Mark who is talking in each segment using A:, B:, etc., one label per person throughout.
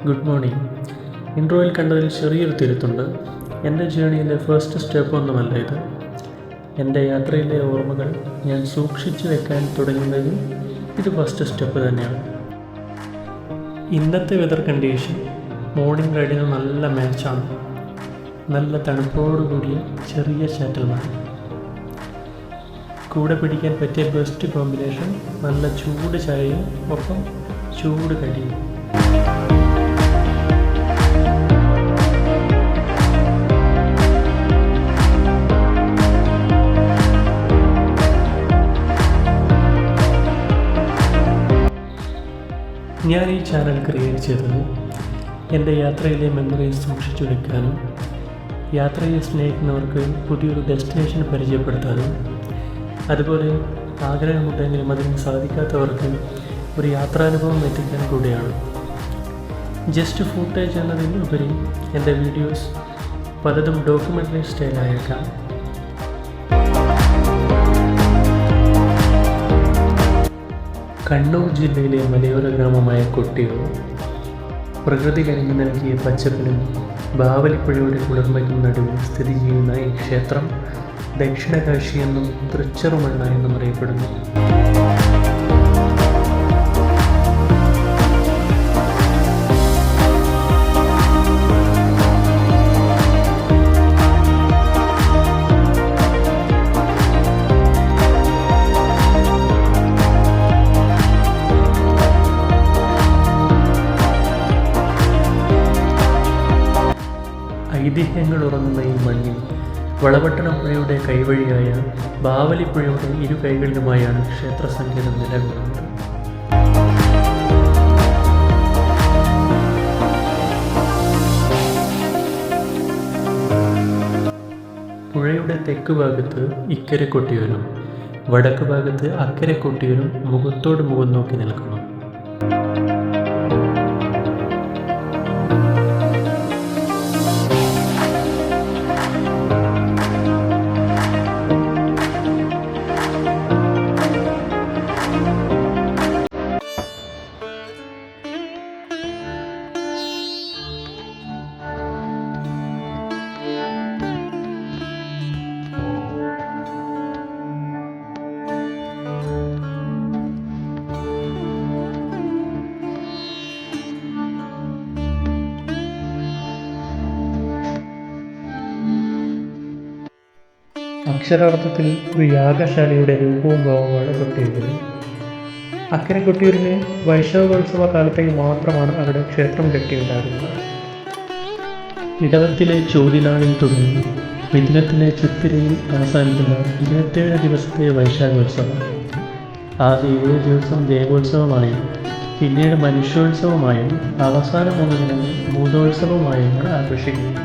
A: Good morning. ഇൻട്രോയിൽ കണ്ടതിൽ ചെറിയൊരു തിരുത്തുണ്ട്. എൻ്റെ ജേണിയിലെ ഫസ്റ്റ് സ്റ്റെപ്പ് ഒന്നുമല്ല ഇത്. എൻ്റെ യാത്രയിലെ ഓർമ്മകൾ ഞാൻ സൂക്ഷിച്ചു വെക്കാൻ തുടങ്ങുന്നതിൽ ഇത് ഫസ്റ്റ് സ്റ്റെപ്പ് തന്നെയാണ്. ഇന്നത്തെ വെതർ കണ്ടീഷൻ മോർണിംഗ് റൈഡിന് നല്ല മാച്ചാണ്. നല്ല തണുപ്പോടുകൂടിയ ചെറിയ ചാറ്റൽ മഴ, കൂടെ പിടിക്കാൻ പറ്റിയ ബെസ്റ്റ് കോമ്പിനേഷൻ നല്ല ചൂട് ചായയും ഒപ്പം ചൂട് കടിയും. ഞാൻ ഈ ചാനൽ ക്രിയേറ്റ് ചെയ്തത് എൻ്റെ യാത്രയിലെ മെമ്മറീസ് സൂക്ഷിച്ചു വയ്ക്കാനും യാത്രയെ സ്നേഹിക്കുന്നവർക്ക് പുതിയൊരു ഡെസ്റ്റിനേഷൻ പരിചയപ്പെടുത്താനും അതുപോലെ ആഗ്രഹമുണ്ടെങ്കിലും അതിന് സാധിക്കാത്തവർക്ക് ഒരു യാത്രാനുഭവം എത്തിക്കാൻ കൂടിയാണ്. ജസ്റ്റ് ഫൂട്ടേജ് എന്നതിനുപരി എൻ്റെ വീഡിയോസ് പലതും ഡോക്യുമെൻ്ററി സ്റ്റൈലായേക്കാം. കണ്ണൂർ ജില്ലയിലെ മലയോര ഗ്രാമമായ കൊട്ടിയൂർ പ്രകൃതി കനിഞ്ഞു നൽകിയ പച്ചപ്പിനും ബാവലിപ്പുഴയുടെ കുളിർമയ്ക്കും നടുവിൽ സ്ഥിതി ചെയ്യുന്ന ഈ ക്ഷേത്രം ദക്ഷിണകാശി എന്നും തൃച്ചെറുമണ്ണ എന്നും അറിയപ്പെടുന്നു. ഐതിഹ്യങ്ങൾ ഉറങ്ങുന്ന ഈ മണ്ണിൽ വളപട്ടണം പുഴയുടെ കൈവഴിയായ ബാവലിപ്പുഴയുടെ ഇരു കൈകളിലുമായാണ് ക്ഷേത്രസങ്കേതം നിലകൊള്ളുന്നത്. പുഴയുടെ തെക്ക് ഭാഗത്ത് ഇക്കരെ കൊട്ടിയൂരും വടക്ക് ഭാഗത്ത് അക്കരെ കൊട്ടിയൂരും മുഖത്തോട് മുഖം നോക്കി നിൽക്കുന്നു. അക്ഷരാർത്ഥത്തിൽ ഒരു യാഗശാലയുടെ രൂപവും ഭാവമാണ് കൊട്ടിയൂരിൽ. അക്കരെ കൊട്ടിയൂരിലെ വൈശാഖോത്സവ കാലത്തേക്ക് മാത്രമാണ് അവിടെ ക്ഷേത്രം കെട്ടിയുണ്ടാകുന്നത്. ഇടവത്തിലെ ചോതിനാളിൽ തുടങ്ങി മിഥുനത്തിലെ ചിത്തിരയിൽ അവസാനിക്കുന്ന 27 ദിവസത്തെ വൈശാഖോത്സവം ആദ്യ 7 ദിവസം ദേവോത്സവമായും പിന്നീട് മനുഷ്യോത്സവമായും അവസാന 3 ദിനങ്ങൾ ഭൂതോത്സവമായുമാണ് ആഘോഷിക്കുന്നത്.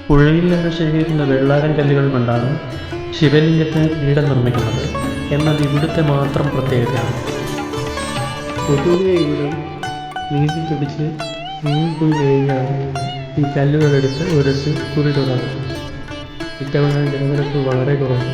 A: പുഴയിൽ നിന്ന് ശേഖരിക്കുന്ന വെള്ളാരം കല്ലുകൾ കൊണ്ടാണ് ശിവലിംഗത്തിന് പീഠം നിർമ്മിക്കുന്നത് എന്നത് ഇവിടുത്തെ മാത്രം പ്രത്യേകതയാണ്. പൊതുവെ ഇവിടെ നീതി പിടിച്ച് പോയി കഴിഞ്ഞാണ് ഈ കല്ലുകളെടുത്ത് ഉരച്ച് കുറി തുടങ്ങുന്നത്. ഇത്തവണ ജനനിരക്ക് വളരെ കുറവ്.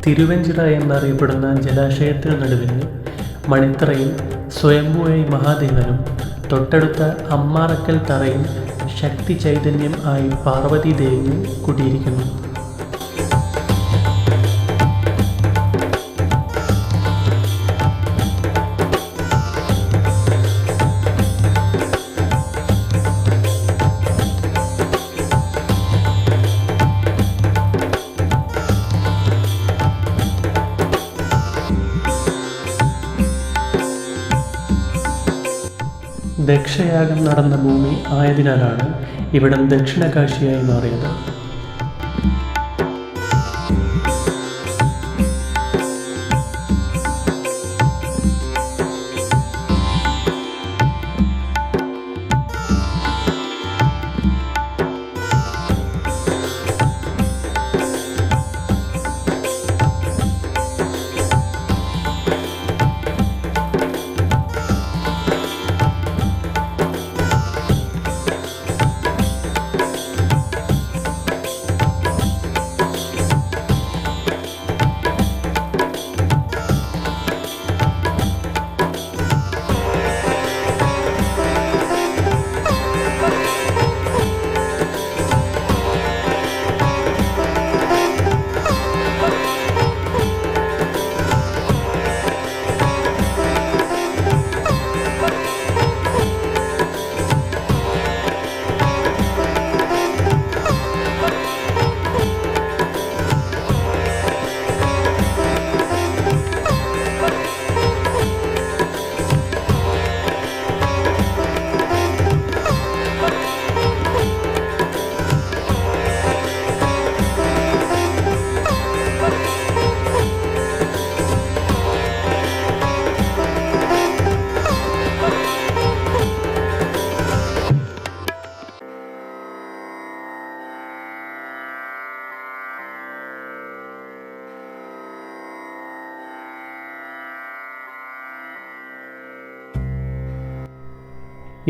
A: തിരുവഞ്ചിറ എന്നറിയപ്പെടുന്ന ജലാശയത്തിനു നടുവിൽ മണിത്തറയിൽ സ്വയംഭൂവായി മഹാദേവനും തൊട്ടടുത്ത അമ്മാറക്കൽ തറയിൽ ശക്തി ചൈതന്യം ആയി പാർവതീദേവിയും കുടിയിരിക്കുന്നു. ദക്ഷയാഗം നടന്ന ഭൂമി ആയതിനാലാണ് ഇവിടം ദക്ഷിണകാശിയായി മാറിയത്.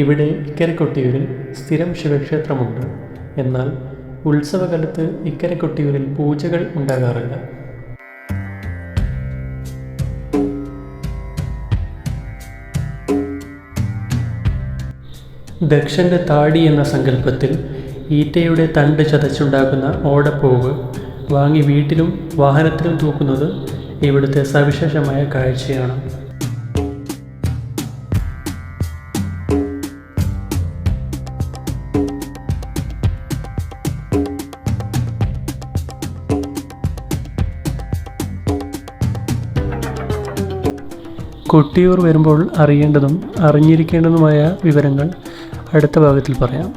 A: ഇവിടെ ഇക്കരെ കൊട്ടിയൂരിൽ സ്ഥിരം ശിവക്ഷേത്രമുണ്ട്. എന്നാൽ ഉത്സവകാലത്ത് ഇക്കരെ കൊട്ടിയൂരിൽ പൂജകൾ ഉണ്ടാകാറില്ല. ദക്ഷൻ്റെ താടി എന്ന സങ്കല്പത്തിൽ ഈറ്റയുടെ തണ്ട് ചതച്ചുണ്ടാക്കുന്ന ഓടപ്പൂവ് വാങ്ങി വീട്ടിലും വാഹനത്തിലും തൂക്കുന്നത് ഇവിടുത്തെ സവിശേഷമായ കാഴ്ചയാണ്. കൊട്ടിയൂർ വരുമ്പോൾ അറിയേണ്ടതും അറിഞ്ഞിരിക്കേണ്ടതുമായ വിവരങ്ങൾ അടുത്ത ഭാഗത്തിൽ പറയാം.